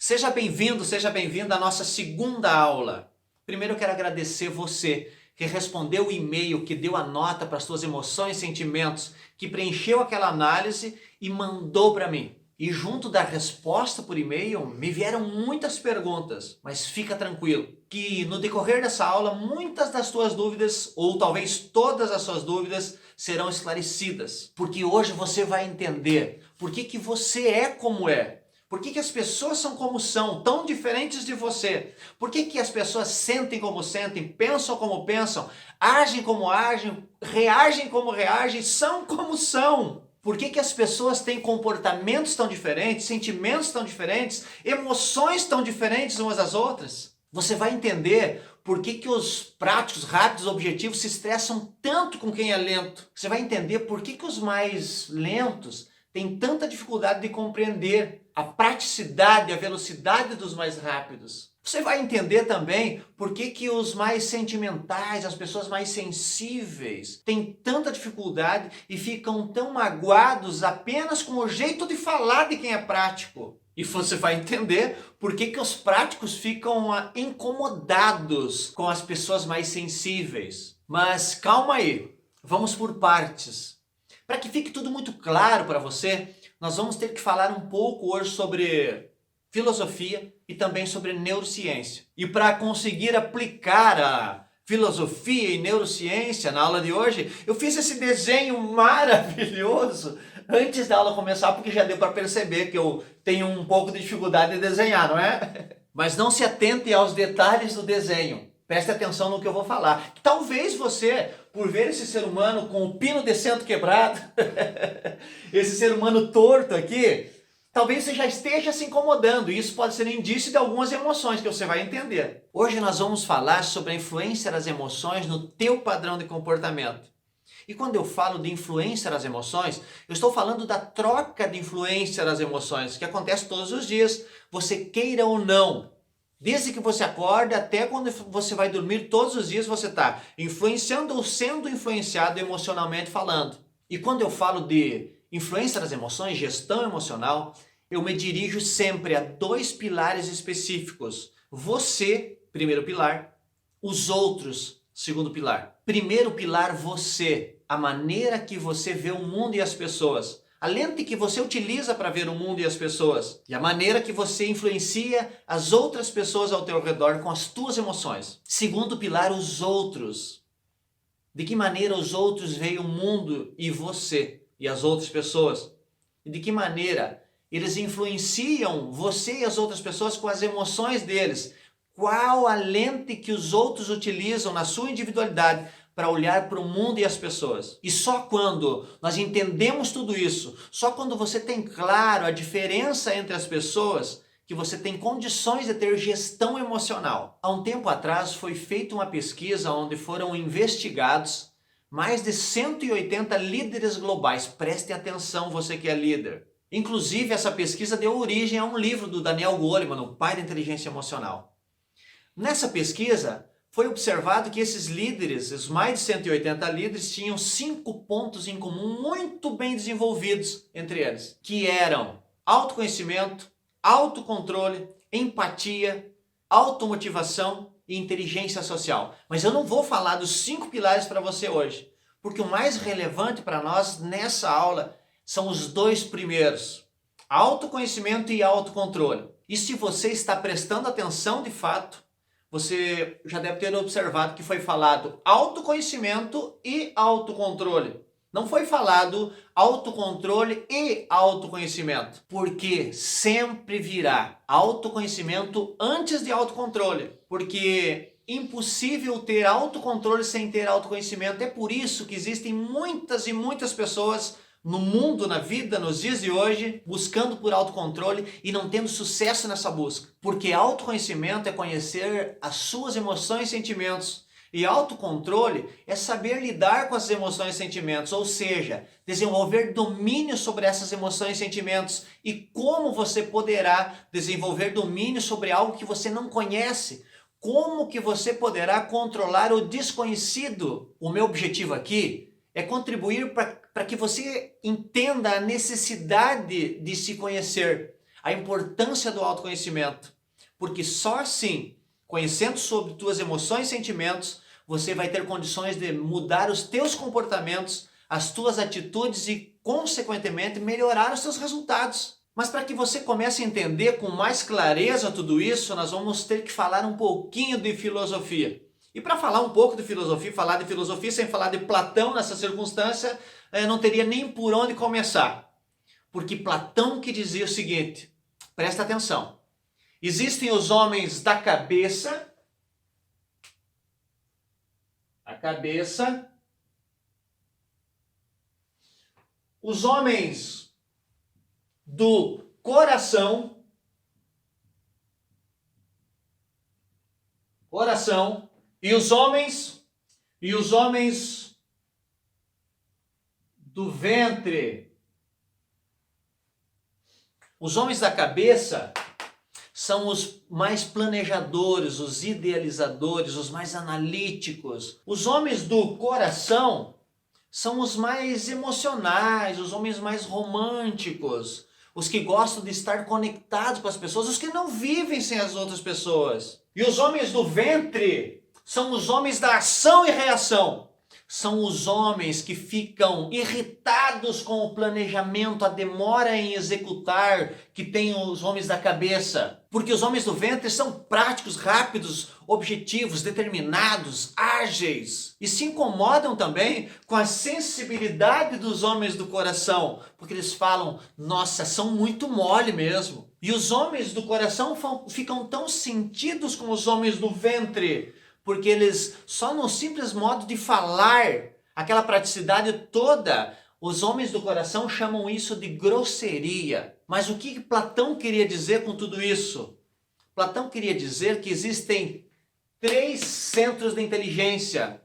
Seja bem-vindo à nossa segunda aula. Primeiro eu quero agradecer você que respondeu o e-mail, que deu a nota para as suas emoções e sentimentos, que preencheu aquela análise e mandou para mim. E junto da resposta por e-mail, me vieram muitas perguntas, mas fica tranquilo, que no decorrer dessa aula, muitas das suas dúvidas, ou talvez todas as suas dúvidas, serão esclarecidas. Porque hoje você vai entender por que você é como é. Por que as pessoas são como são, tão diferentes de você? Por que as pessoas sentem como sentem, pensam como pensam, agem como agem, reagem como reagem, são como são? Por que as pessoas têm comportamentos tão diferentes, sentimentos tão diferentes, emoções tão diferentes umas das outras? Você vai entender por que os práticos, rápidos, objetivos se estressam tanto com quem é lento. Você vai entender por que os mais lentos têm tanta dificuldade de compreender a praticidade, a velocidade dos mais rápidos. Você vai entender também por que os mais sentimentais, as pessoas mais sensíveis, têm tanta dificuldade e ficam tão magoados apenas com o jeito de falar de quem é prático. E você vai entender por que os práticos ficam incomodados com as pessoas mais sensíveis. Mas calma aí, vamos por partes. Para que fique tudo muito claro para você, nós vamos ter que falar um pouco hoje sobre filosofia e também sobre neurociência. E para conseguir aplicar a filosofia e neurociência na aula de hoje, eu fiz esse desenho maravilhoso antes da aula começar, porque já deu para perceber que eu tenho um pouco de dificuldade de desenhar, não é? Mas não se atente aos detalhes do desenho. Preste atenção no que eu vou falar. Talvez você, por ver esse ser humano com o pino de centro quebrado, esse ser humano torto aqui, talvez você já esteja se incomodando. E isso pode ser um indício de algumas emoções que você vai entender. Hoje nós vamos falar sobre a influência das emoções no teu padrão de comportamento. E quando eu falo de influência das emoções, eu estou falando da troca de influência das emoções, que acontece todos os dias, você queira ou não. Desde que você acorda até quando você vai dormir, todos os dias você está influenciando ou sendo influenciado emocionalmente falando. E quando eu falo de influência das emoções, gestão emocional, eu me dirijo sempre a dois pilares específicos. Você, primeiro pilar, os outros, segundo pilar. Primeiro pilar, você, a maneira que você vê o mundo e as pessoas. A lente que você utiliza para ver o mundo e as pessoas. E a maneira que você influencia as outras pessoas ao teu redor com as tuas emoções. Segundo pilar, os outros. De que maneira os outros veem o mundo e você e as outras pessoas. E de que maneira eles influenciam você e as outras pessoas com as emoções deles. Qual a lente que os outros utilizam na sua individualidade para olhar para o mundo e as pessoas. E só quando nós entendemos tudo isso, só quando você tem claro a diferença entre as pessoas, que você tem condições de ter gestão emocional. Há um tempo atrás foi feita uma pesquisa onde foram investigados mais de 180 líderes globais. Preste atenção, você que é líder. Inclusive, essa pesquisa deu origem a um livro do Daniel Goleman, o pai da inteligência emocional. Nessa pesquisa, foi observado que esses líderes, os mais de 180 líderes, tinham 5 pontos em comum muito bem desenvolvidos entre eles, que eram autoconhecimento, autocontrole, empatia, automotivação e inteligência social. Mas eu não vou falar dos 5 pilares para você hoje, porque o mais relevante para nós nessa aula são os 2 primeiros, autoconhecimento e autocontrole. E se você está prestando atenção de fato, você já deve ter observado que foi falado autoconhecimento e autocontrole. Não foi falado autocontrole e autoconhecimento, porque sempre virá autoconhecimento antes de autocontrole, porque impossível ter autocontrole sem ter autoconhecimento. É por isso que existem muitas e muitas pessoas no mundo, na vida, nos dias de hoje, buscando por autocontrole e não tendo sucesso nessa busca. Porque autoconhecimento é conhecer as suas emoções e sentimentos. E autocontrole é saber lidar com as emoções e sentimentos, ou seja, desenvolver domínio sobre essas emoções e sentimentos. E como você poderá desenvolver domínio sobre algo que você não conhece? Como que você poderá controlar o desconhecido? O meu objetivo aqui é contribuir para que você entenda a necessidade de se conhecer, a importância do autoconhecimento. Porque só assim, conhecendo sobre tuas emoções e sentimentos, você vai ter condições de mudar os teus comportamentos, as tuas atitudes e, consequentemente, melhorar os seus resultados. Mas para que você comece a entender com mais clareza tudo isso, nós vamos ter que falar um pouquinho de filosofia. E para falar um pouco de filosofia, falar de filosofia sem falar de Platão nessa circunstância, não teria nem por onde começar. Porque Platão que dizia o seguinte, presta atenção, existem os homens da cabeça, os homens do coração, e os homens do ventre. Os homens da cabeça são os mais planejadores, os idealizadores, os mais analíticos. Os homens do coração são os mais emocionais, os homens mais românticos, os que gostam de estar conectados com as pessoas, os que não vivem sem as outras pessoas. E os homens do ventre são os homens da ação e reação. São os homens que ficam irritados com o planejamento, a demora em executar que tem os homens da cabeça. Porque os homens do ventre são práticos, rápidos, objetivos, determinados, ágeis. E se incomodam também com a sensibilidade dos homens do coração. Porque eles falam, nossa, são muito mole mesmo. E os homens do coração ficam tão sentidos com os homens do ventre, porque eles, só no simples modo de falar, aquela praticidade toda, os homens do coração chamam isso de grosseria. Mas o que Platão queria dizer com tudo isso? Platão queria dizer que existem 3 centros de inteligência.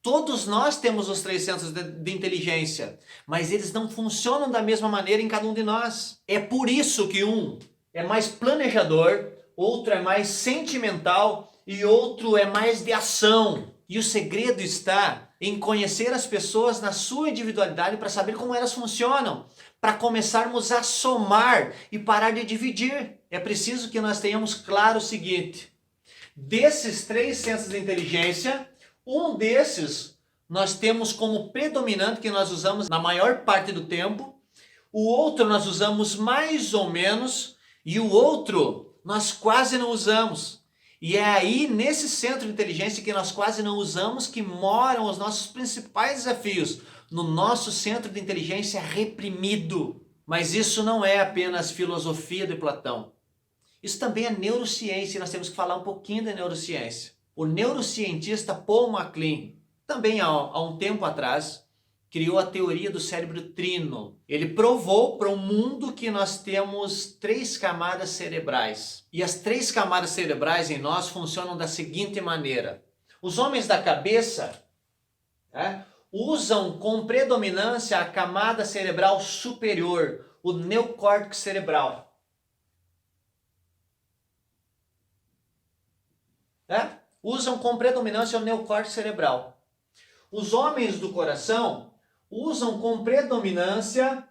Todos nós temos os 3 centros de inteligência, mas eles não funcionam da mesma maneira em cada um de nós. É por isso que um é mais planejador, outro é mais sentimental, e outro é mais de ação. E o segredo está em conhecer as pessoas na sua individualidade para saber como elas funcionam, para começarmos a somar e parar de dividir. É preciso que nós tenhamos claro o seguinte, desses 3 centros de inteligência, um desses nós temos como predominante, que nós usamos na maior parte do tempo, o outro nós usamos mais ou menos, e o outro nós quase não usamos. E é aí, nesse centro de inteligência que nós quase não usamos, que moram os nossos principais desafios. No nosso centro de inteligência reprimido. Mas isso não é apenas filosofia de Platão. Isso também é neurociência, e nós temos que falar um pouquinho da neurociência. O neurocientista Paul MacLean, também há um tempo atrás, criou a teoria do cérebro trino. Ele provou para o mundo que nós temos 3 camadas cerebrais. E as 3 camadas cerebrais em nós funcionam da seguinte maneira. Os homens da cabeça usam com predominância a camada cerebral superior, o neocórtex cerebral. Usam com predominância o neocórtex cerebral. Os homens do coração usam com predominância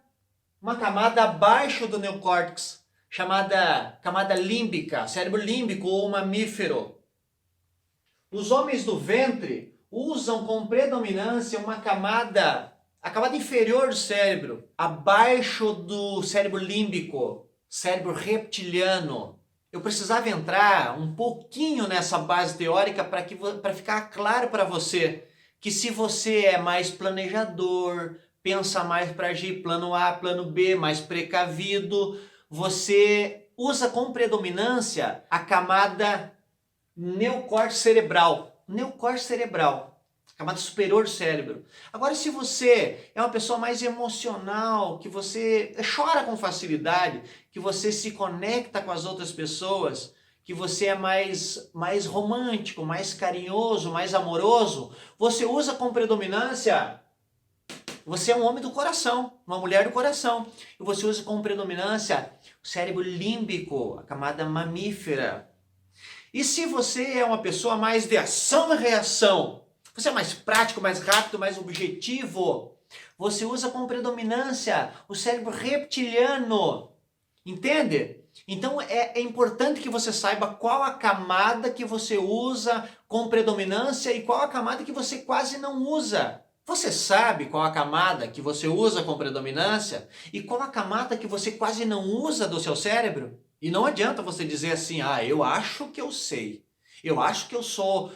uma camada abaixo do neocórtex, chamada camada límbica, cérebro límbico ou mamífero. Os homens do ventre usam com predominância uma camada, a camada inferior do cérebro, abaixo do cérebro límbico, cérebro reptiliano. Eu precisava entrar um pouquinho nessa base teórica para ficar claro para você que se você é mais planejador, pensa mais para agir plano A, plano B, mais precavido, você usa com predominância a camada neocórtex cerebral, camada superior do cérebro. Agora, se você é uma pessoa mais emocional, que você chora com facilidade, que você se conecta com as outras pessoas, que você é mais romântico, mais carinhoso, mais amoroso, você usa com predominância, você é um homem do coração, uma mulher do coração, e você usa com predominância o cérebro límbico, a camada mamífera. E se você é uma pessoa mais de ação e reação, você é mais prático, mais rápido, mais objetivo, você usa com predominância o cérebro reptiliano. Entende? Então é importante que você saiba qual a camada que você usa com predominância e qual a camada que você quase não usa. Você sabe qual a camada que você usa com predominância e qual a camada que você quase não usa do seu cérebro? E não adianta você dizer assim, eu acho que eu sei. Eu acho que eu sou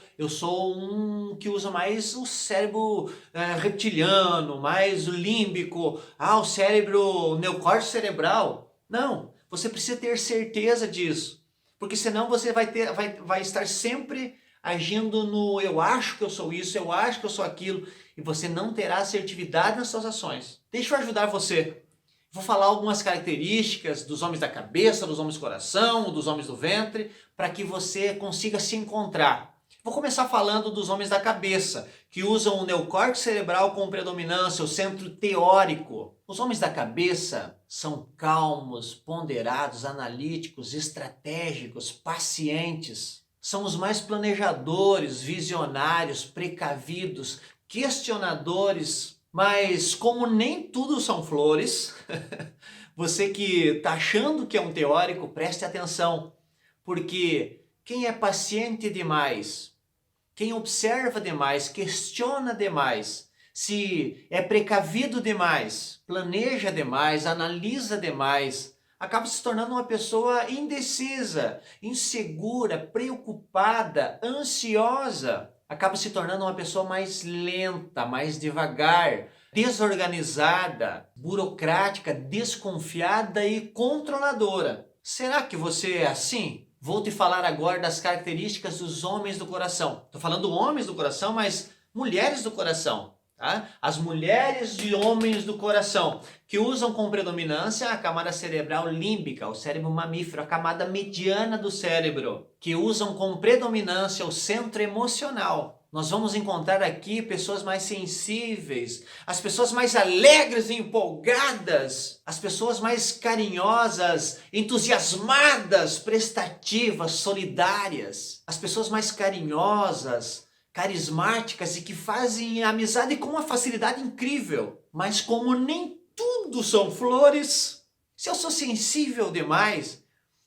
um que usa mais o cérebro reptiliano, mais o límbico, o cérebro, o neocórtex cerebral. Não, você precisa ter certeza disso, porque senão você vai estar sempre agindo no eu acho que eu sou isso, eu acho que eu sou aquilo, e você não terá assertividade nas suas ações. Deixa eu ajudar você. Vou falar algumas características dos homens da cabeça, dos homens do coração, dos homens do ventre, para que você consiga se encontrar. Vou começar falando dos homens da cabeça, que usam o neocórtex cerebral com predominância, o centro teórico. Os homens da cabeça são calmos, ponderados, analíticos, estratégicos, pacientes. São os mais planejadores, visionários, precavidos, questionadores. Mas como nem tudo são flores, você que está achando que é um teórico, preste atenção. Porque quem é paciente demais, quem observa demais, questiona demais, se é precavido demais, planeja demais, analisa demais, acaba se tornando uma pessoa indecisa, insegura, preocupada, ansiosa. Acaba se tornando uma pessoa mais lenta, mais devagar, desorganizada, burocrática, desconfiada e controladora. Será que você é assim? Vou te falar agora das características dos homens do coração. Estou falando homens do coração, mas mulheres do coração. Tá? As mulheres de homens do coração que usam com predominância a camada cerebral límbica, o cérebro mamífero, a camada mediana do cérebro, que usam com predominância o centro emocional. Nós vamos encontrar aqui pessoas mais sensíveis, as pessoas mais alegres e empolgadas, as pessoas mais carinhosas, entusiasmadas, prestativas, solidárias, as pessoas mais carinhosas, carismáticas e que fazem amizade com uma facilidade incrível. Mas como nem tudo são flores, se eu sou sensível demais,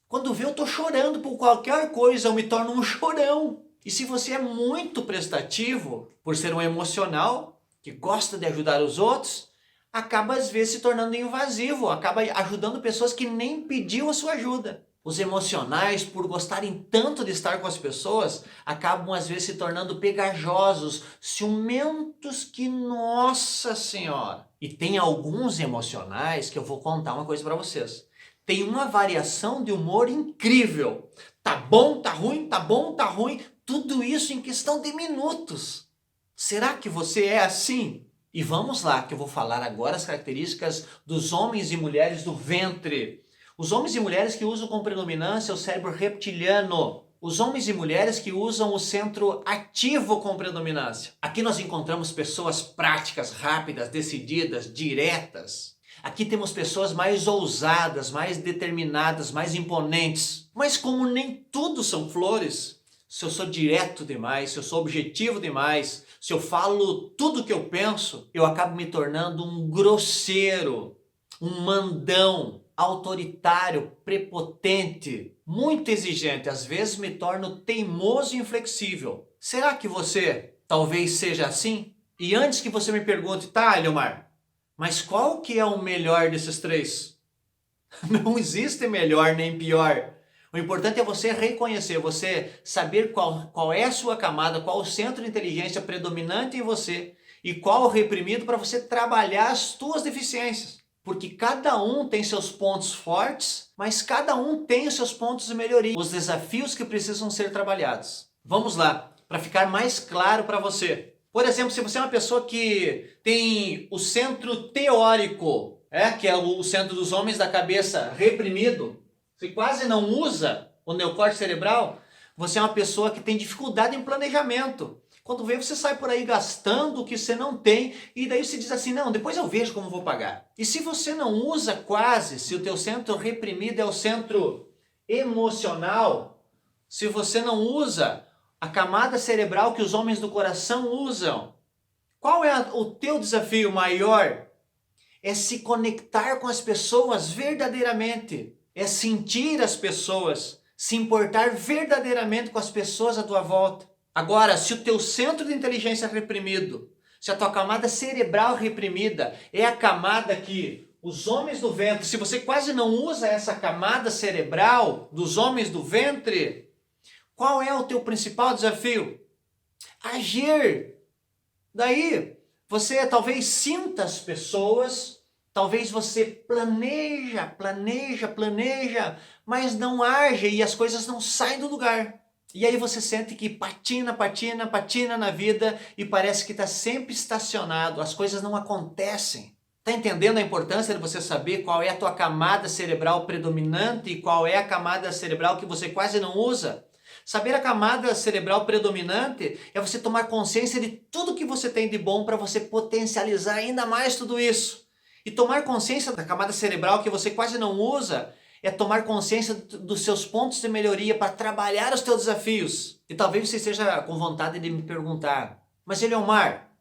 quando vê eu tô chorando por qualquer coisa, eu me torno um chorão. E se você é muito prestativo, por ser um emocional, que gosta de ajudar os outros, acaba às vezes se tornando invasivo, acaba ajudando pessoas que nem pediu a sua ajuda. Os emocionais, por gostarem tanto de estar com as pessoas, acabam às vezes se tornando pegajosos, ciumentos que, nossa senhora! E tem alguns emocionais que eu vou contar uma coisa para vocês. Tem uma variação de humor incrível. Tá bom, tá ruim, tá bom, tá ruim. Tudo isso em questão de minutos. Será que você é assim? E vamos lá, que eu vou falar agora as características dos homens e mulheres do ventre. Os homens e mulheres que usam com predominância o cérebro reptiliano. Os homens e mulheres que usam o centro ativo com predominância. Aqui nós encontramos pessoas práticas, rápidas, decididas, diretas. Aqui temos pessoas mais ousadas, mais determinadas, mais imponentes. Mas como nem tudo são flores, se eu sou direto demais, se eu sou objetivo demais, se eu falo tudo o que eu penso, eu acabo me tornando um grosseiro, um mandão, autoritário, prepotente, muito exigente. Às vezes me torno teimoso e inflexível. Será que você talvez seja assim? E antes que você me pergunte, tá, Eliomar, mas qual que é o melhor desses três? Não existe melhor nem pior. O importante é você reconhecer, você saber qual é a sua camada, qual o centro de inteligência predominante em você e qual o reprimido para você trabalhar as suas deficiências. Porque cada um tem seus pontos fortes, mas cada um tem os seus pontos de melhoria, os desafios que precisam ser trabalhados. Vamos lá, para ficar mais claro para você. Por exemplo, se você é uma pessoa que tem o centro teórico, que é o centro dos homens da cabeça reprimido, você quase não usa o neocórtex cerebral, você é uma pessoa que tem dificuldade em planejamento. Quando vê, você sai por aí gastando o que você não tem e daí você diz assim, não, depois eu vejo como vou pagar. E se você não usa quase, se o teu centro reprimido é o centro emocional, se você não usa a camada cerebral que os homens do coração usam, qual é o teu desafio maior? É se conectar com as pessoas verdadeiramente. é sentir as pessoas, se importar verdadeiramente com as pessoas à tua volta. Agora, se o teu centro de inteligência é reprimido, se a tua camada cerebral reprimida é a camada que os homens do ventre, se você quase não usa essa camada cerebral dos homens do ventre, qual é o teu principal desafio? Agir. Daí, você talvez sinta as pessoas, talvez você planeja, mas não age e as coisas não saem do lugar. E aí você sente que patina na vida e parece que está sempre estacionado, as coisas não acontecem. Está entendendo a importância de você saber qual é a tua camada cerebral predominante e qual é a camada cerebral que você quase não usa? Saber a camada cerebral predominante é você tomar consciência de tudo que você tem de bom para você potencializar ainda mais tudo isso. E tomar consciência da camada cerebral que você quase não usa é tomar consciência dos seus pontos de melhoria para trabalhar os teus desafios. E talvez você esteja com vontade de me perguntar, mas Eliomar,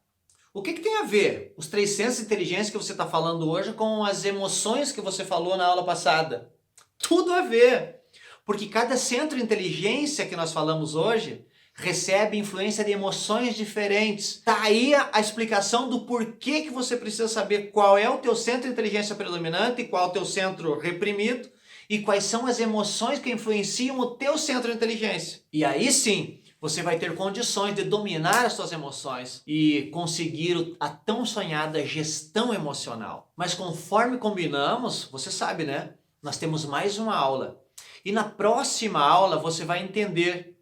o que tem a ver os 3 centros de inteligência que você está falando hoje com as emoções que você falou na aula passada? Tudo a ver, porque cada centro de inteligência que nós falamos hoje recebe influência de emoções diferentes. Tá aí a explicação do porquê que você precisa saber qual é o teu centro de inteligência predominante e qual é o teu centro reprimido e quais são as emoções que influenciam o teu centro de inteligência. E aí sim, você vai ter condições de dominar as suas emoções e conseguir a tão sonhada gestão emocional. Mas conforme combinamos, você sabe, né? Nós temos mais uma aula. E na próxima aula você vai entender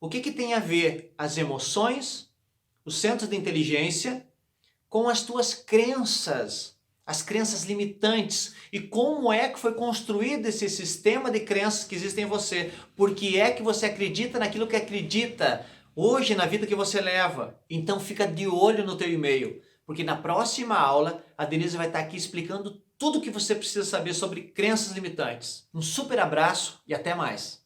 o que tem a ver as emoções, os centros de inteligência, com as tuas crenças, as crenças limitantes e como é que foi construído esse sistema de crenças que existem em você. Por que é que você acredita naquilo que acredita hoje na vida que você leva? Então fica de olho no teu e-mail, porque na próxima aula a Denise vai estar aqui explicando tudo o que você precisa saber sobre crenças limitantes. Um super abraço e até mais!